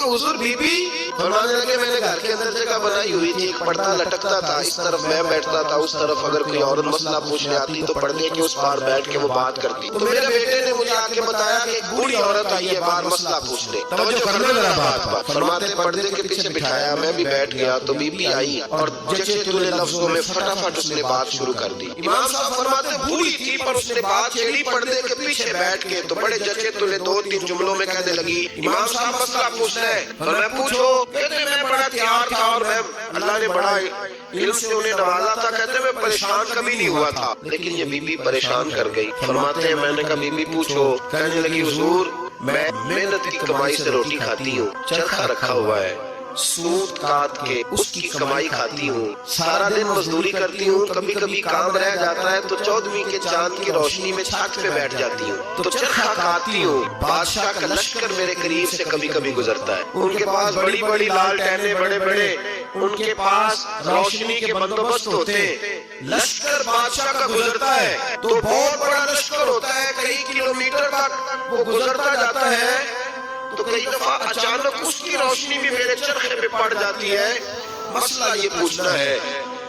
हुजूर बीबी फरमाने लगे मैंने घर के अंदर जगह बनाई हुई थी, एक पर्दा लटकता था, इस तरफ मैं बैठता था, उस तरफ अगर कोई औरत मसला पूछने आती तो पर्दे के उस पार बैठ के वो बात करती। तो मेरे बेटे ने मुझे आके बताया कि एक बूढ़ी औरत आई है बाहर मसला पूछने। तवज्जो करना मेरा बात। फरमाते पर्दे के पीछे बिठाया, मैं भी बैठ गया तो बीबी आई और जचे तुले लफ्जों में फटाफट उसने बात शुरू कर दी। इमाम साहब फरमाते बूढ़ी थी पर उसने बात छेड़ी पर्दे के पीछे बैठ के, तो बड़े जचे तुले 2-3 जुमलों में कहने लगी, इमाम साहब मसला पूछना है तो मैं पूछो। कहते मैं बड़ा तैयार था और मैं अल्लाह ने बड़ा इल्म से उन्हें नवाजा था। कहते मैं परेशान कभी नहीं हुआ था, लेकिन ये बीबी परेशान कर गई। फरमाते हैं मैंने कहा बीबी पूछो। कहने लगी हुजूर मैं मेहनत की कमाई से रोटी खाती हूँ, चरखा रखा हुआ है, सूत काट के उसकी कमाई खाती हूँ, सारा दिन मजदूरी करती हूँ, कभी कभी काम रह जाता है तो 14वीं के चांद की रोशनी में छत पे बैठ जाती हूँ, तो चरखा काटती हूँ। बादशाह का लश्कर मेरे करीब से कभी कभी गुजरता है, उनके पास बड़ी बड़ी लालटेनें बड़े बड़े, उनके पास रोशनी के बंदोबस्त होते। लश्कर बादशाह का गुजरता है तो बहुत बड़ा लश्कर होता है, कई किलोमीटर तक वो गुजरता जाता है, तो कई दफा अचानक उसकी रोशनी भी मेरे चरखे पे पड़ जाती है। मसला ये पूछना है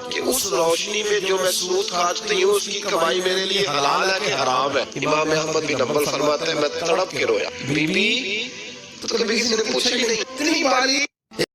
कि उस रोशनी में जो मैं सूत काटती हूँ उसकी कमाई मेरे लिए हलाल है कि हराम है। इमाम अहमद बिन हंबल फरमाते हैं मैं तड़प के रोया। बीबी तो कभी किसी ने पूछा ही नहीं, इतनी बारी